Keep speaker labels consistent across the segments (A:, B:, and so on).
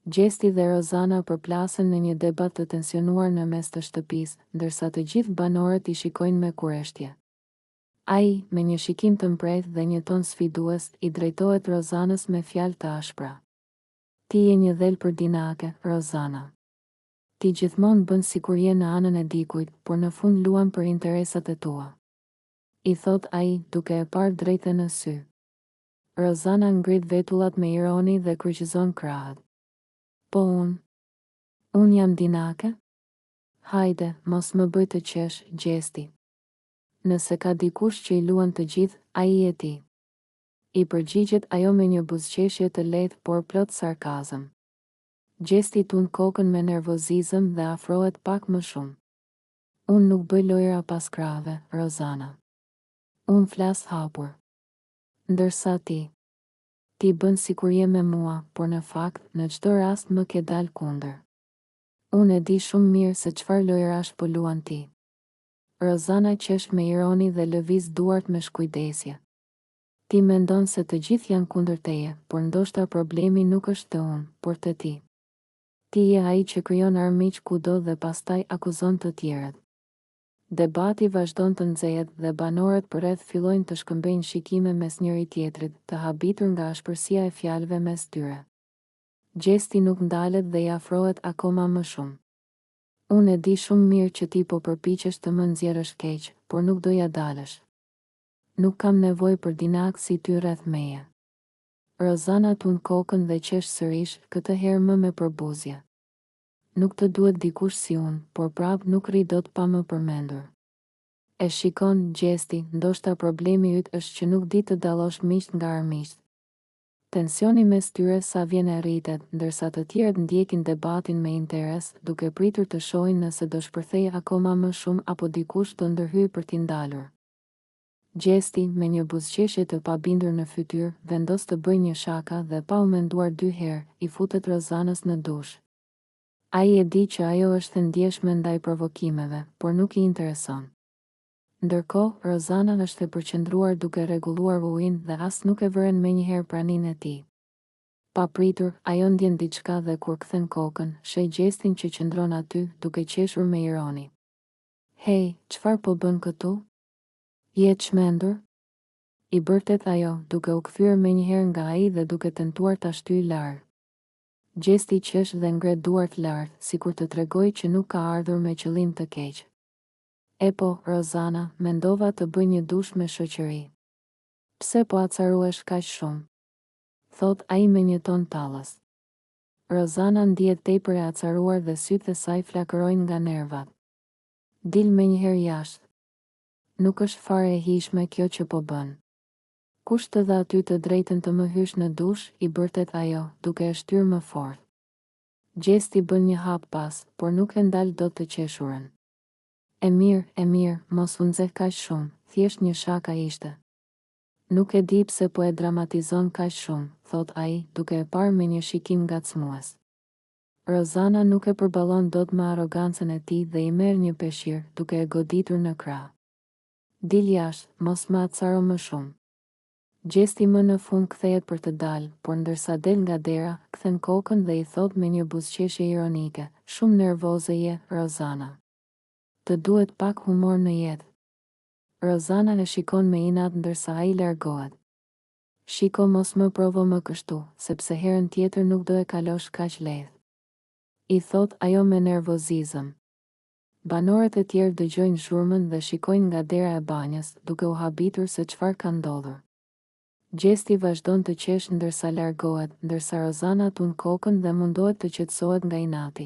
A: Gjesti dhe Rozana përplasen në një debat të tensionuar në mes të shtëpisë, ndërsa të gjithë banorët I shikojnë me kureshtje. Ai, me një shikim të mprejtë dhe një ton sfidues, I drejtohet Rozanës me fjalë të ashpra. Ti je një dhelë për dinake, Rozana. Ti gjithmonë bën sikur je në anën e dikujt, por në fund luan për interesat e tua. I thot ai, duke e parë drejtë në sy. Rozana ngrit vetullat me ironi dhe kryqëzon krahët. Po unë jam dinake? Hajde, mos më bëj të qesh, Gjesti. Nëse ka dikush që I luan të gjithë, ai je ti. I përgjigjet ajo me një buzëqeshje të lehtë por plot sarkazëm. Gjesti tund kokën me nervozizëm dhe afrohet pak më shumë. Unë nuk bëj lojra pas krave, Rozana. Unë flas hapur. Ndërsa ti bën sikur je me mua, por në fakt, në çdo rast më ke dal kundër. Unë e di shumë mirë se çfarë lojrash po luan ti. Rozana qesh me ironi dhe lëviz duart me shkujdesje. Ti mendon se të gjithë janë kundër teje, por ndoshta problemi nuk është te unë, por te ti. Ti je ai që krijon armiq kudo dhe pastaj akuzon të tjerët. Debati vazhdon të nxehet dhe banorët përreth fillojnë të shkëmbejnë shikime mes njëri tjetrit, të habitur nga ashpërsia e fjalëve mes tyre. Gjesti nuk ndalet dhe I afrohet akoma më shumë. Unë e di shumë mirë që ti po përpiqesh të më nxjerrësh keq, por nuk do ja dalësh. Nuk kam nevojë për dinak si ty rreth meje. Rozana tund kokën dhe qesh sërish, këtë herë më me përbuzje. Nuk të duhet dikush si unë, por prap nuk rri dot pa më përmendur. E shikon, Gjesti, ndoshta problemi yt është që nuk di të dallosh miqt nga armiqt. Tensioni mes tyre sa vjen e rritet, ndërsa të tjerët ndjekin debatin me interes, duke pritur të shohin nëse do shpërthej akoma më shumë apo dikush do ndërhyjë për t'i ndalur. Gjesti, me një buzëqeshje të pabindur në fytyrë, vendos të bëjë një shaka dhe pa u menduar 2 herë, I futet Rozanës në dush. Ai e di që ajo është e ndjeshme ndaj provokimeve, por nuk I intereson. Ndërkohë, Rozana është e përqendruar duke rregulluar ujin dhe as nuk e vëren menjëherë praninë e tij. Pa pritur, ajo ndjen diçka dhe kur kthen kokën, sheh Gjestin që qëndron aty, duke qeshur me ironi. Hej, çfarë po bën këtu? Je çmendur? I bërtet ajo, duke u kthyer menjëherë nga ai dhe duke tentuar ta shtyjë larg. Gjesti qesh dhe ngre duart lart, sikur të tregoj që nuk ka ardhur me qëllim të keq. E po, Rozana, mendova të bëj një dush me shoqëri. Pse po acaruesh kaq shumë? Thot ai me një ton tallës. Rozana ndihet tepër e acaruar dhe sytë e saj flakërojnë nga nervat. Dil menjëherë jashtë. Nuk është fare e hijshme kjo që po bën. Kush të dha aty të drejtën të më hysh në dush, I bërtet ajo, duke e shtyrë më fort. Gjesti bën një hap pas, por nuk e ndal dot të qeshurën. E mirë, mos u nxeh kaq shumë, thjesht një shaka ishte. Nuk e di pse po e dramatizon kaq shumë, thot ai, duke e parë me një shikim ngacmues. Rozana nuk e përballon dot me arrogancën e tij dhe I merr një peshqir, duke e goditur në krah. Dil jashtë, mos më acaro më shumë. Gjesti më në fund kthehet për të dalë, por ndërsa del nga dera, kthen kokën dhe I thot me një buzëqeshje ironike, shumë nervoze je, Rozana. Të duhet pak humor në jetë. Rozana e shikon me inat ndërsa ai largohet. Shiko mos më provo më kështu, sepse herën tjetër nuk do e kalosh kaq lehtë. I thot ajo me nervozizëm. Banorët e tjerë dëgjojnë zhurmën dhe shikojnë nga dera e banjës, duke u habitur se çfarë ka ndodhur. Gjesti vazhdon të qesh ndërsa largohet, ndërsa Rozana tund kokën dhe mundohet të qetësohet nga inati.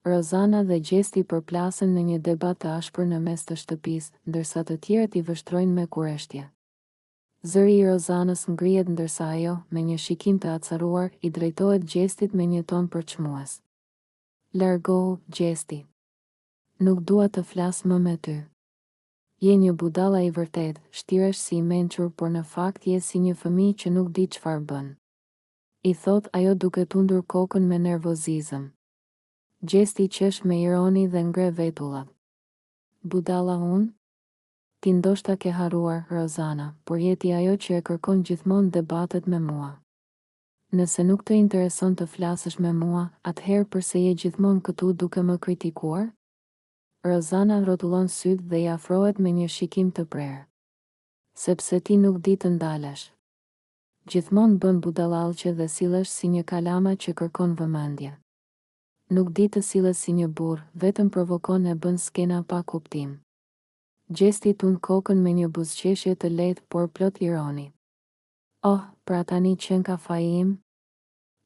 A: Rozana dhe Gjesti përplasen në një debat të ashpër në mes të shtëpisë, ndërsa të tjerët I vështrojnë me kureshtje. Zëri I Rozanës ngrihet ndërsa ajo, me një shikim të acaruar, I drejtohet Gjestit me një ton përçmues. Largohu, Gjesti. Nuk dua të flas më me ty. Je një budalla I vërtet, shtiresh si I mençur, por në fakt je si një fëmijë që nuk di çfarë bën. I thot ajo duke tundur kokën me nervozizëm. Gjesti qesh me ironi dhe ngre vetullat. Budalla unë? Ti ndoshta ke harruar, Rozana, por jeti ajo që e kërkon gjithmonë debatet me mua. Nëse nuk të intereson të flasësh me mua, atëherë përse je gjithmonë këtu duke më kritikuar? Rozana rrotullon sytë dhe i afrohet me një shikim të prerë. Sepse ti nuk di të ndalesh. Gjithmonë bën budallallqe dhe sillesh si një kalama që kërkon vëmendje. Nuk di të silles si një burr, vetëm provokon e bën skena pa kuptim. Gjesti tund kokën me një buzëqeshje të lehtë por plot ironi. Oh, pra tani qen ka faji im?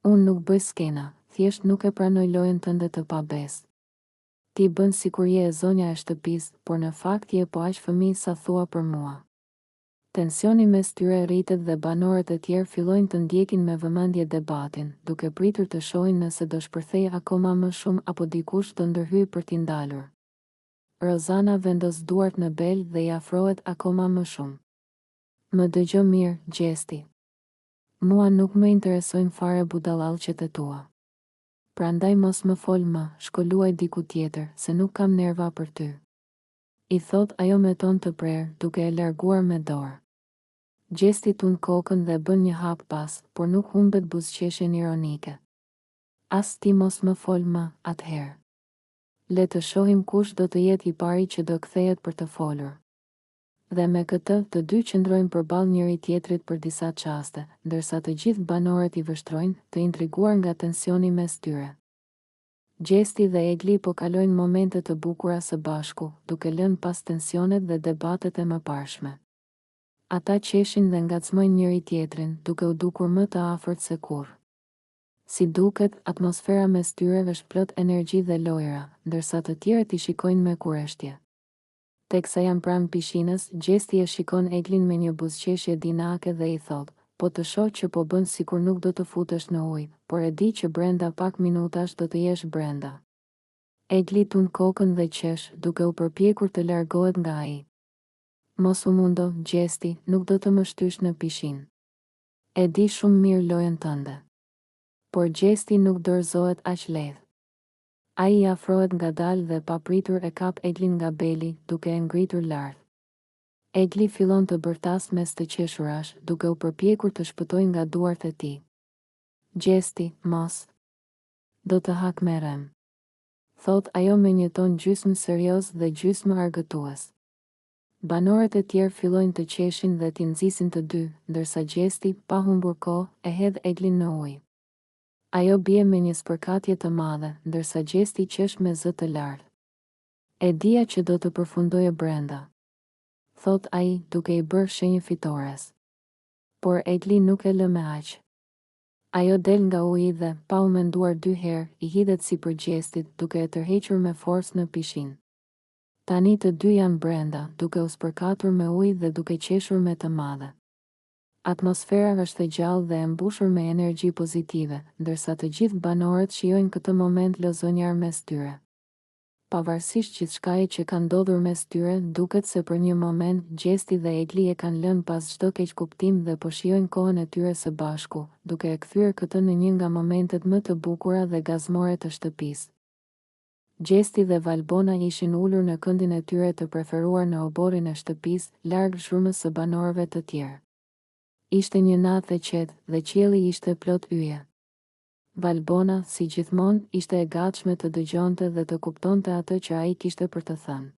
A: Unë nuk bëj skena, thjesht nuk e pranoj lojën tënde të pabesë. Ti bën sikur je e zonja e shtëpisë, por në fakt je po aq fëmijë sa thua për mua. Tensioni mes tyre rritet dhe banorët e tjerë fillojnë të ndjekin me vëmendje debatin, duke pritur të shohin nëse do shpërthej akoma më shumë apo dikush do ndërhyjë për t'i ndalur. Rozana vendos duart në bel dhe i afrohet akoma më shumë. Më dëgjo mirë, Gjesti. Mua nuk më interesojnë fare budallallqet e tua. Prandaj mos më fol më, shkoluaj diku tjetër, se nuk kam nerva për ty. I thot ajo me ton të prerë, duke e larguar me dorë. Gjesti tund kokën dhe bën një hap pas, por nuk humbet buzëqeshjen ironike. As ti mos më fol më, atëherë. Le të shohim kush do të jetë i pari që do kthehet për të folur. Dhe me këtë, të dy qëndrojnë përballë njëri tjetrit për disa çaste, ndërsa të gjithë banorët i vështrojnë, të intriguar nga tensioni mes tyre. Gjesti dhe Egli po kalojnë momente të bukura së bashku, duke lënë pas tensionet dhe debatet e mëparshme. Ata qeshin dhe ngacmojnë njëri tjetrin, duke u dukur më të afërt se kurrë. Si duket, atmosfera mes tyre është plot energji dhe lojra, ndërsa të tjerët i shikojnë me kureshtje. Teksa janë pranë pishinës, Gjesti e shikon Eglin me një buzëqeshje dinake dhe i thot, po të shoh që po bën sikur nuk do të futesh në ujë, por e di që brenda pak minutash do të jesh brenda. Egli tund kokën dhe qesh, duke u përpjekur të largohet nga ai. Mos u mundo, Gjesti, nuk do të më shtysh në pishinë. E di shumë mirë lojën tënde. Por Gjesti nuk dorëzohet aq lehtë. Ai i afrohet ngadalë dhe papritur e kap Eglin nga beli, duke e ngritur lart. Egli fillon të bërtas mes të qeshurash, duke u përpjekur të shpëtojë nga duart e tij. Gjesti, mos. Do të hak me rem. Thot ajo me një ton gjysmë serioz dhe gjysmë argëtues. Banorët e tjerë fillojnë të qeshin dhe t'i nxisin të dy, ndërsa Gjesti, pa humbur kohë, e hedh Eglin në ujë. Ajo bie me një spërkatje të madhe, ndërsa Gjesti qesh me zë të lartë. E dija që do të përfundoje brenda. Thot ai, duke i bërë shenjë fitores. Por Egli nuk e lë me aq. Ajo del nga uji dhe, pa u menduar dy herë, i hidhet sipër Gjestit, duke e tërhequr me forcë në pishinë. Tani të dy janë brenda, duke u spërkatur me ujë dhe duke qeshur me të madhe. Atmosfera është e gjallë dhe e mbushur me energji pozitive, ndërsa të gjithë banorët shijojnë këtë moment lozonjar mes tyre. Pavarësisht gjithçkaje që ka ndodhur mes tyre, duket se për një moment Gjesti dhe Egli e kanë lënë pas çdo keq kuptim dhe po shijojnë kohën e tyre së bashku, duke e kthyer këtë në një nga momentet më të bukura dhe gazmore të shtëpisë. Gjesti dhe Valbona ishin ulur në këndin e tyre të preferuar në oborrin e shtëpisë, larg zhrumës së banorëve të tjerë. Ishte një natë e qetë dhe qielli ishte plot yje. Valbona, si gjithmonë, ishte e gatshme të dëgjonte dhe të kuptonte atë që ai kishte për të thënë.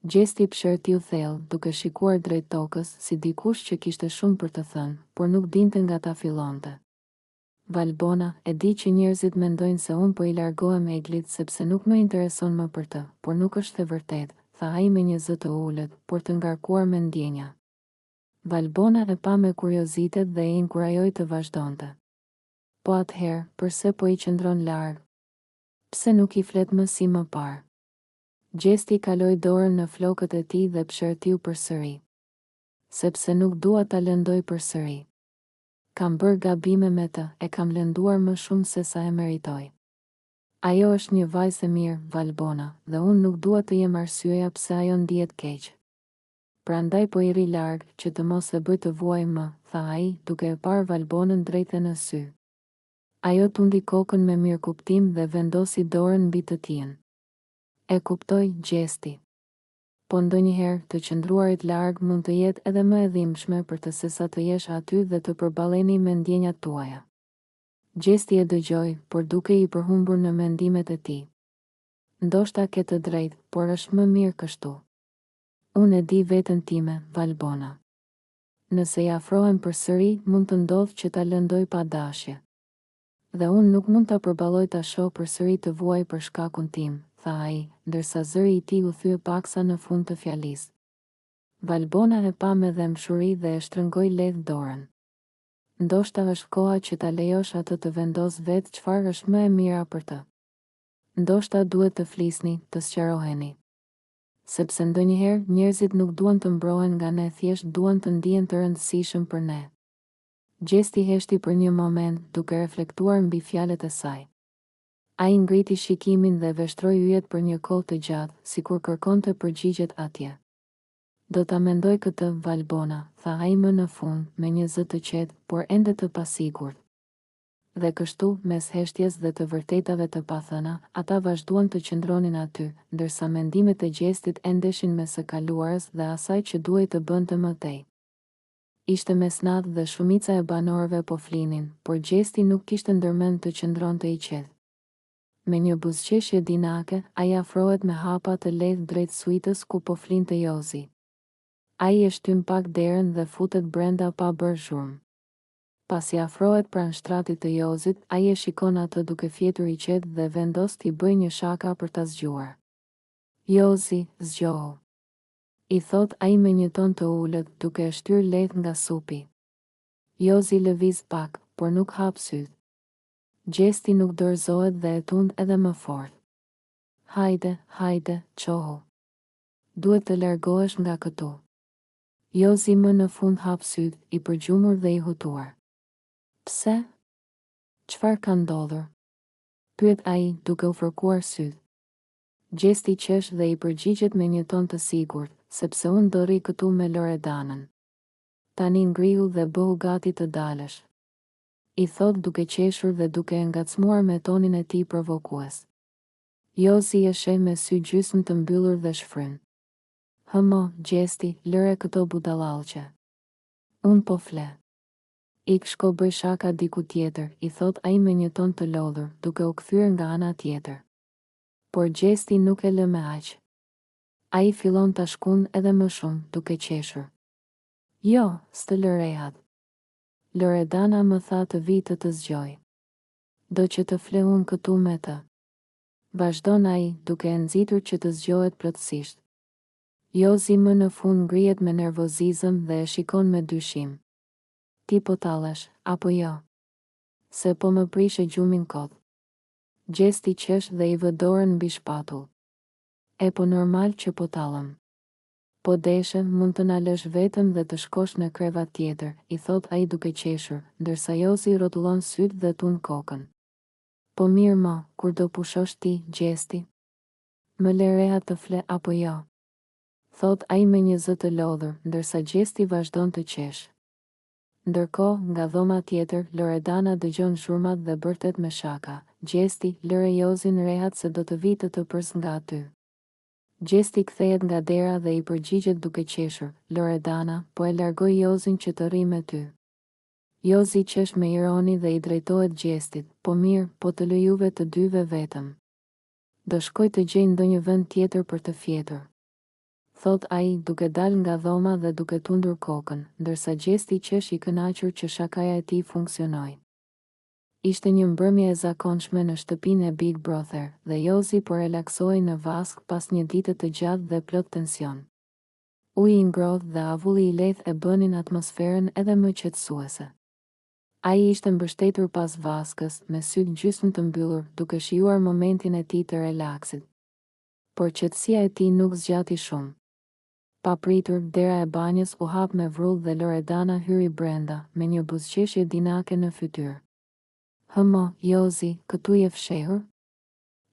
A: Gjesti pshërtiu thellë, duke shikuar drejt tokës, si dikush që kishte shumë për të thënë, por nuk dinte nga ta fillonte. Valbona, e di që njerëzit mendojnë se unë po i largohem Eglit sepse nuk më intereson më për të, por nuk është e vërtetë, tha ai me një zë të ulët, por të ngarkuar me ndjenja. Valbona e pa me kuriozitet dhe i inkurajoi të vazhdonte. Po atëherë, përse po i qëndron larg? Pse nuk i flet më si më parë? Gjesti kaloi dorën në flokët e tij dhe pshërtiu përsëri. Sepse nuk dua ta lëndoj përsëri. Kam bërë gabime me të, e kam lënduar më shumë se sa e meritoj. Ajo është një vajzë e mirë, Valbona, dhe unë nuk dua të jem arsyeja pse ajo ndihet keq. Prandaj po i rri larg, që të mos e bëj të vuaj më, tha ai, duke e parë Valbonën drejtë në sy. Ajo tundi kokën me mirëkuptim dhe vendosi dorën mbi të tijën. E kuptoj, Gjesti. Po ndonjëherë të qëndruarit larg mund të jetë edhe më e dhimbshme për të sesa të jesh aty dhe të përballeni me ndjenjat tuaja. Gjesti e dëgjoi, por duke i përhumbur në mendimet e tij. Ndoshta ke të drejtë, por është më mirë kështu. Unë e di veten time, Valbona. Nëse i afrohem përsëri, mund të ndodhë që ta lëndoj pa dashje. Dhe unë nuk mund ta përballoj ta shoh përsëri të vuaj për shkakun tim, tha ai, ndërsa zëri i tij u thye paksa në fund të fjalisë. Valbona e pa me dëmshuri dhe e shtrëngoi lehtë dorën. Ndoshta është koha që ta lejosh atë të vendos vetë çfarë është më e mira për të. Ndoshta duhet të flisni, të sqaroheni. Sepse ndonjëherë njerëzit nuk duan të mbrohen nga ne, thjesht duan të ndihen të rëndësishëm për ne. Gjesti heshti për një moment, duke reflektuar mbi fjalët e saj. Ai ngriti shikimin dhe veshtroi yjet për një kohë të gjatë, sikur kërkonte përgjigjet atje. Do ta mendoj këtë, Valbona, tha ai më në fund, me një zë të qetë, por ende të pasigurt. Dhe kështu, mes heshtjes dhe të vërtetave të pathëna, ata vazhduan të qëndronin aty, ndërsa mendimet e Gjestit endeshin me së kaluarës dhe asaj që duhej të bënte më tej. Ishte mesnatë dhe shumica e banorëve po flinin, por Gjesti nuk kishte ndërmend të qëndronte i qetë. Me një buzëqeshje dinake, ai afrohet me hapa të lehtë drejt suitës ku po flinte Jozi. Ai e shtyn pak derën dhe futet brenda pa bërë zhurmë. Pasi afrohet pranë shtratit të Jozit, ai e shikon atë duke fjetur i qetë dhe vendos t'i bëjë një shaka për ta zgjuar. Jozi, zgjohu, i thot ai me një ton të ulët, duke e shtyr lehtë nga supi. Jozi lëviz pak, por nuk hap sytë. Gjesti nuk dorëzohet dhe e tund edhe më fort. Hajde, hajde, qohu. Duhet të largohesh nga këtu. Jozi më në fund hap sytë, i përgjumur dhe i hutuar. Pse? Çfarë ka ndodhur? Pyet ai, duke u fërkuar sytë. Gjesti qesh dhe i përgjigjet me një ton të sigurt, sepse unë do rri këtu me Loredanën. Tani ngrihu dhe bëhu gati të dalësh. I thot duke qeshur dhe duke e ngacmuar me tonin e tij provokues. Jozi e sheh me sy gjysmë të mbyllur dhe shfryn. Hëmo, Gjesti, lëre këto budallallqe. Unë po fle. Ik shko bëj shaka diku tjetër, i thot ai me një ton të lodhur, duke u kthyer nga ana tjetër. Por Gjesti nuk e lë me aq. Ai fillon ta shkun edhe më shumë, duke qeshur. Jo, s'të lërehat. Loredana më tha të vi të zgjoj. Do që të fle unë këtu me të. Vazhdon ai, duke e nxitur që të zgjohet plotësisht. Jozi më në fund ngrihet me nervozizëm dhe e shikon me dyshim. Ti po tallesh, apo jo? Se po më prishe gjumin kot. Gjesti qesh dhe i vë dorën mbi shpatull. E po normal që po tallem. Po deshe, mund të na lësh vetëm dhe të shkosh në krevat tjetër, i thot ai duke qeshur, ndërsa Jozi rrotullon sytë dhe tund kokën. Po mirë mo, kur do pushosh ti, Gjesti? Më le reha të fle apo jo? Thot ai me një zë të lodhur, ndërsa Gjesti vazhdon të qesh. Ndërkohë, nga dhoma tjetër, Loredana dëgjon zhurmat dhe bërtet me shaka. Gjesti, lëre Jozin rehat se do të vitë të përs nga aty. Gjesti kthehet nga dera dhe i përgjigjet duke qeshur. Loredana, po e largoj Jozin që të rri me ty. Jozi qesh me ironi dhe i drejtohet Gjestit. Po mirë, po të lë juve të dyve vetëm. Do shkoj të gjej ndonjë vend tjetër për të fjetur. Thot ai, duke dal nga dhoma dhe duke tundur kokën, ndërsa Gjesti qesh i kënaqur që shakaja e tij funksionoi. Ishte një mbrëmje e zakonshme në shtëpinë e Big Brother, dhe Jozi po relaksohej në vask pas një dite të gjatë dhe plot tension. Uji i ngrohtë dhe avulli i lehtë e bënin atmosferën edhe më qetësuese. Ai ishte mbështetur pas vaskës, me sytë gjysmë të mbyllur, duke shijuar momentin e tij të relaksit. Por qetësia e tij nuk zgjati shumë. Pa pritur, dera e banjës u hap me vrull dhe Loredana hyri brenda, me një buzëqeshje dinake në fytyrë. Hëmo, Jozi, këtu je fshehur?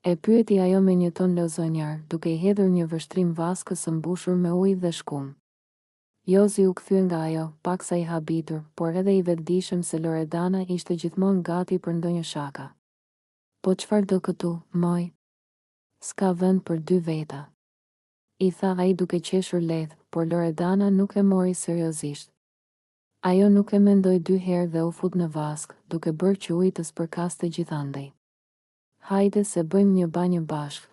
A: E pyeti ajo me një ton lozonjar, duke i hedhur një vështrim vaskës së mbushur me ujë dhe shkum. Jozi u kthye nga ajo, paksa i habitur, por edhe i vetëdijshëm se Loredana ishte gjithmonë gati për ndonjë shaka. Po çfarë do këtu, moj? S'ka vend për dy veta. I tha ai duke qeshur lehtë, por Loredana nuk e mori seriozisht. Ajo nuk e mendoi 2 herë dhe u fut në vask, duke bërë që uji të spërkaste gjithandej. Hajde se bëjmë një banjë bashkë.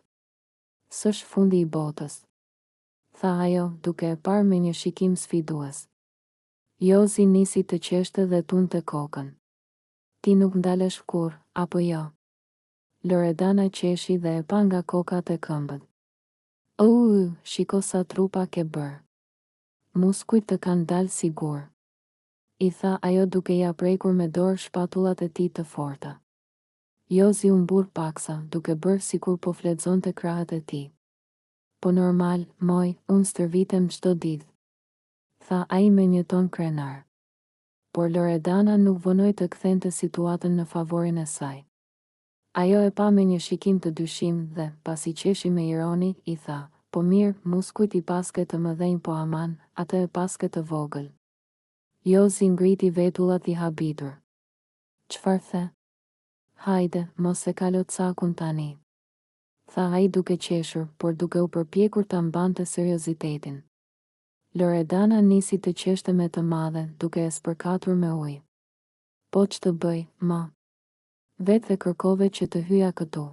A: S'është fundi i botës, tha ajo, duke e parë me një shikim sfidues. Jozi nisi të qeshte dhe tunte kokën. Ti nuk ndalesh kur, apo jo? Loredana qeshi dhe e pa nga kokat e këmbët. Shiko sa trupa ke bërë. Muskujt të kanë dalë sigur, i tha ajo duke ja prekur me dorë shpatullat e tij të forta. Jozi u mbur paksa, duke bërë sikur po flexonte krahët e tij. Po normal, moj, unë stërvitem çdo ditë, tha ai me një ton krenar. Por Loredana nuk vonoi të kthente situatën në favorin e saj. Ajo e pa me një shikim të dyshim dhe, pasi qeshi me ironi, i tha, po mirë, muskujt i paske të mëdhenj po aman, atë e paske të vogël. Jozi ngriti vetullat i habitur. Çfarë the? Hajde, mos e kalo cakun tani, tha ai duke qeshur, por duke u përpjekur ta mbante seriozitetin. Loredana nisi të qeshte me të madhe, duke e spërkatur me ujë. Po ç'të bëj, ma? Vetë kërkove që të hyja këtu.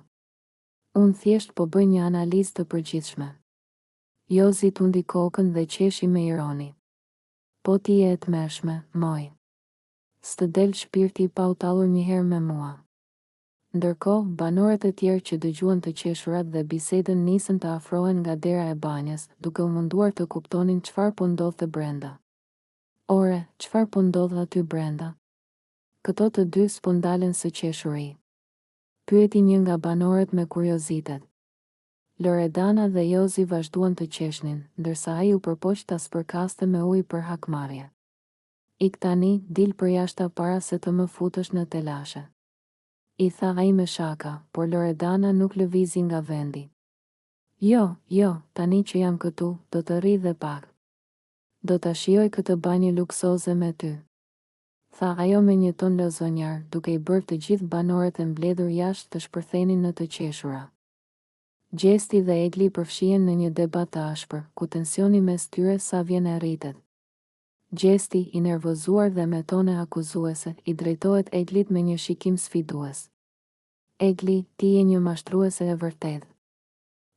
A: Unë thjesht po bëj një analizë të përgjithshme. Jozi tundi kokën dhe qeshi me ironi. Po ti e të mërshme, moj. S'të del shpirti pa u tallur një herë me mua. Ndërkohë, banorët e tjerë që dëgjuan të qeshurat dhe bisedën nisën të afrohen nga dera e banjës, duke u munduar të kuptonin çfarë po ndodhte brenda. Ore, çfarë po ndodh aty brenda? Këto të dy s'po ndalen së qeshuri, pyeti një nga banorët me kuriozitet. Loredana dhe Jozi vazhduan të qeshnin, ndërsa ai u përpoq ta spërkaste me ujë për hakmarrje. Ik tani, dil për jashta para se të më futesh në telashe, i tha ai me shaka, por Loredana nuk lëvizi nga vendi. Jo, tani që jam këtu, do të rri dhe pak. Do ta shijoj këtë banjë luksoze me ty, tha ajo me një ton lozonjar, duke i bërë të gjithë banorët e mbledhur jashtë të shpërthenin në të qeshura. Gjesti dhe Egli përfshihen në një debat të ashpër, ku tensioni mes tyre sa vjen e rritet. Gjesti, i nervozuar dhe me tone akuzuese, i drejtohet Eglit me një shikim sfidues. Egli, ti je një mashtruese e vërtet.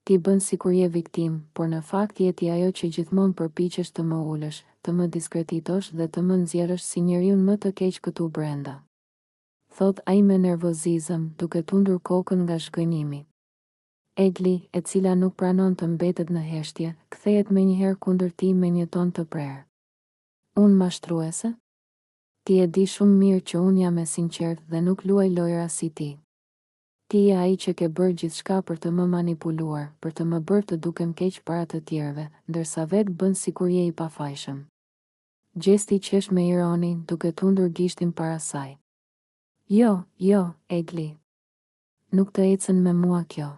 A: Ti bën sikur je viktim, por në fakt je ti ajo që gjithmonë përpiqesh të më ulësh, të më diskreditosh dhe të më nxjerrësh si njeriun më të keq këtu brenda. Thot ai me nervozizëm, duke tundur kokën nga shgënjimi. Egli, e cila nuk pranon të mbetet në heshtje, kthehet menjëherë kundër tij me një ton të prerë. Unë mashtruese? Ti e di shumë mirë që unë jam e sinqert dhe nuk luaj lojra si ti. Ti je ai që ke bërë gjithçka për të më manipuluar, për të më bërë të dukem keq para të tjerëve, ndërsa vetë bën sikur je i pafajshëm. Gjesti qesh me ironi, duke tundur gishtin para saj. Jo, Egli. Nuk të ecën me mua kjo.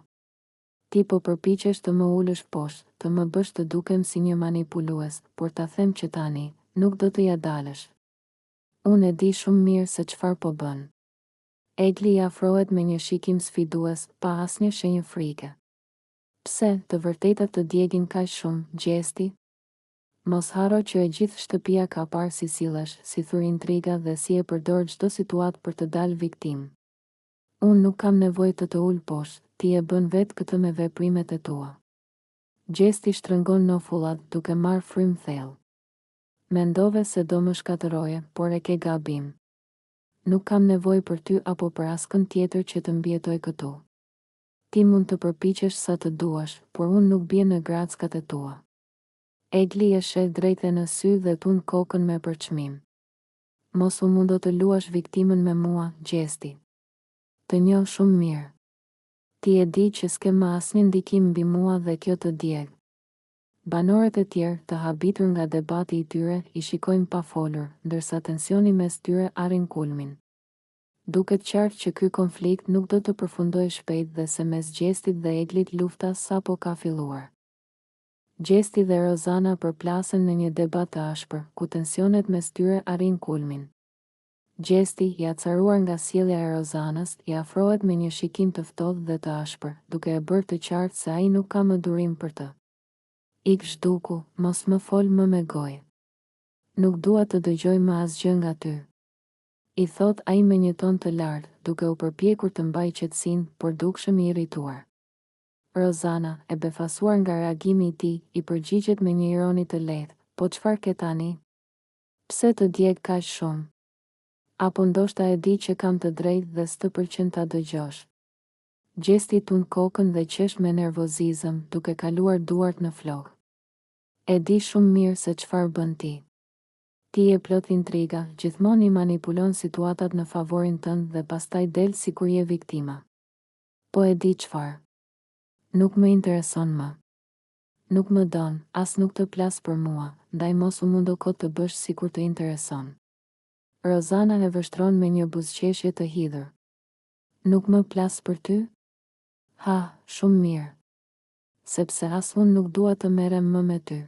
A: Ti po përpiqesh të më ulësh poshtë, të më bësh të dukem si një manipulues, por ta them që tani, nuk do të ja dalësh. Unë e di shumë mirë se çfarë po bën. Egli i afrohet me një shikim sfidues, pa asnjë shenjë frike. Pse, të vërtetat të djegin kaq shumë, Gjesti? Mos haro që e gjithë shtëpia ka parë si sillesh, si thur intriga dhe si e përdor çdo situatë për të dalë viktim. Unë nuk kam nevojë të ul poshtë, ti e bën vetë këtë me veprimet e tua. Gjesti shtrëngon nofullat, duke marrë frym thellë. Mendove se do më shkatëroje, por e ke gabim. Nuk kam nevojë për ty apo për askën tjetër që të mbjetoj këtu. Ti mund të përpiqesh sa të duash, por unë nuk bie në grackat e tua. Egli e sheh drejt në sy dhe tund kokën me përçmim. Mos u mundo të luash viktimën me mua, Gjesti. Të njoh shumë mirë. Ti e di që s'ke më asnjë ndikim mbi mua dhe kjo të djeg. Banorët e tjerë, të habitur nga debati i tyre, i shikojnë pa folur, ndërsa tensioni mes tyre arrin kulmin. Duket qartë që ky konflikt nuk do të përfundojë shpejt dhe se mes Gjestit dhe Eglit lufta sapo ka filluar. Gjesti dhe Rozana përplasen në një debat të ashpër, ku tensionet mes tyre arrin kulmin. Gjesti, i acaruar nga sjellja e Rozanës, i afrohet me një shikim të ftohtë dhe të ashpër, duke e bërë të qartë se ai nuk ka më durim për të. Ik zhduku, mos më fol më me gojë. Nuk dua të dëgjoj më asgjë nga ty. I thot ai me një ton të lartë, duke u përpjekur të mbajë qetësinë, por dukshëm i irrituar. Rozana, e befasuar nga reagimi i tij, i përgjigjet me një ironi të lehtë, po çfarë ke tani? Pse të djeg kaq shumë? Apo ndoshta e di që kam të drejtë dhe s'të pëlqen ta dëgjosh. Gjesti tund kokën dhe qesh me nervozizëm, duke kaluar duart në flokë. E di shumë mirë se çfarë bën ti. Ti je plot intriga, gjithmonë i manipulon situatat në favorin tënd dhe pastaj del sikur je viktima. Po e di çfarë. Nuk më intereson më. Nuk më don, as nuk të plas për mua, ndaj mos u mundo kot të bësh sikur të intereson. Rozana e vështron me një buzëqeshje të hidhur. Nuk më plas për ty? Ha, shumë mirë. Sepse as unë nuk dua të merrem më me ty.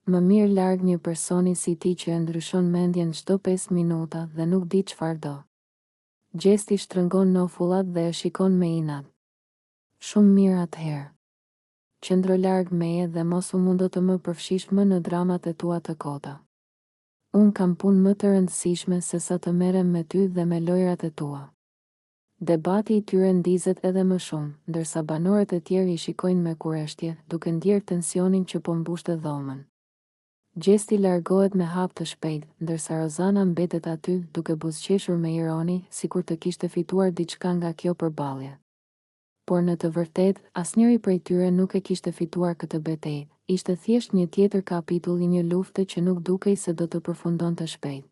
A: Më mirë larg një personi si ti që e ndryshon mendjen çdo 5 minuta dhe nuk di çfarë do. Gjesti shtrëngon nofullat dhe e shikon me inat. Shumë mirë atëherë. Qëndro larg meje dhe mos u mundo të më përfshish më në dramat e tua të kota. Unë kam punë më të rëndësishme se sa të merrem me ty dhe me lojrat e tua. Debati i tyre ndizet edhe më shumë, ndërsa banorët e tjerë i shikojnë me kureshtje, duke ndjerë tensionin që po mbushte dhomën. Gjesti largohet me hap të shpejt, ndërsa Rozana mbetet aty, duke buzëqeshur me ironi, sikur të kishte fituar diçka nga kjo përballje. Por në të vërtetë, asnjëri prej tyre nuk e kishte fituar këtë betejë, ishte thjesht një tjetër kapitull i një lufte që nuk dukej se do të përfundonte shpejt.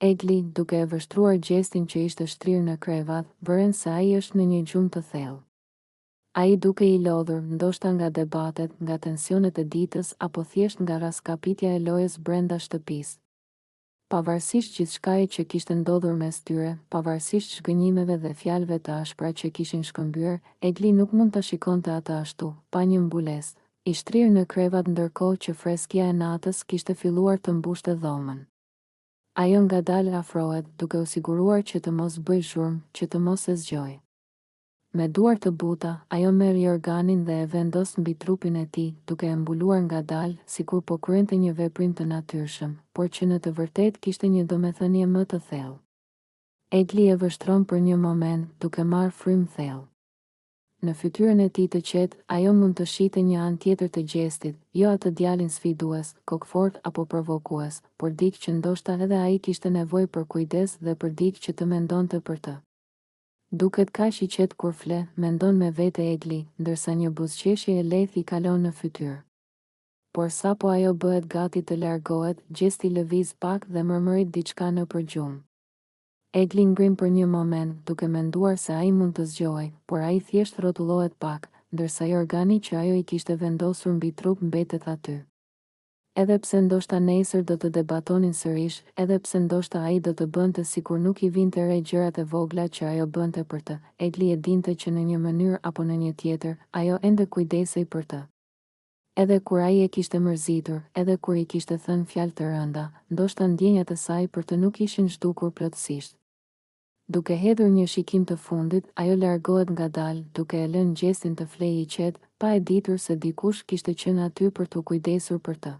A: Egli, duke e vështruar Gjestin që ishte shtrirë në krevat, vëren se ai është në një gjumë të thellë. Ai duke i lodhur, ndoshta nga debatet, nga tensionet e ditës, apo thjesht nga raskapitja e lojës brenda shtëpisë. Pavarësisht gjithçkaje që kishte ndodhur mes tyre, pavarësisht shgënjimeve dhe fjalëve të ashpra që kishin shkëmbyer, Egli nuk mund ta shikonte atë ashtu, pa një mbulesë, i shtrirë në krevat ndërkohë që freskja e natës kishte filluar të mbushte dhomën. Ajo ngadalë afrohet, duke u siguruar që të mos bëjë zhurmë, që të mos e zgjojë. Me duar të buta, ajo merr jorganin dhe e vendos mbi trupin e tij, duke e mbuluar ngadalë, sikur po kryente një veprim të natyrshëm, por që në të vërtetë kishte një domethënie më të thellë. Egli e vështron për një moment, duke marrë frymë thellë. Në fytyrën e tij të qetë, ajo mund të shihte një anë tjetër të Gjestit, jo atë djalin sfidues, kokfort apo provokues, por dikë që ndoshta edhe ai kishte nevojë për kujdes dhe për dikë që të mendonte për të. Duket kaq i qetë kur fle, mendon me vete Egli, ndërsa një buzëqeshje e lehtë i kalon në fytyrë. Por sapo ajo bëhet gati të largohet, Gjesti lëviz pak dhe mërmërit diçka nëpër gjumë. Egli ngrim për një moment, duke menduar se ai mund të zgjohej, por ai thjesht rrotullohet pak, ndërsa jorgani që ajo i kishte vendosur mbi trup mbetet aty. Edhe pse ndoshta nesër do të debatonin sërish, edhe pse ndoshta ai do të bënte sikur nuk i vinte re gjërat e vogla që ajo bënte për të, Egli e dinte që në një mënyrë apo në një tjetër, ajo ende kujdesej për të. Edhe kur ai e kishte mërzitur, edhe kur i kishte thënë fjalë të rënda, ndoshta ndjenjat e saj për të nuk ishin zhdukur plotësisht. Duke hedhur një shikim të fundit, ajo largohet ngadalë, duke e lënë Gjestin të flejë i qetë, pa e ditur se dikush kishte qenë aty për t'u kujdesur për të.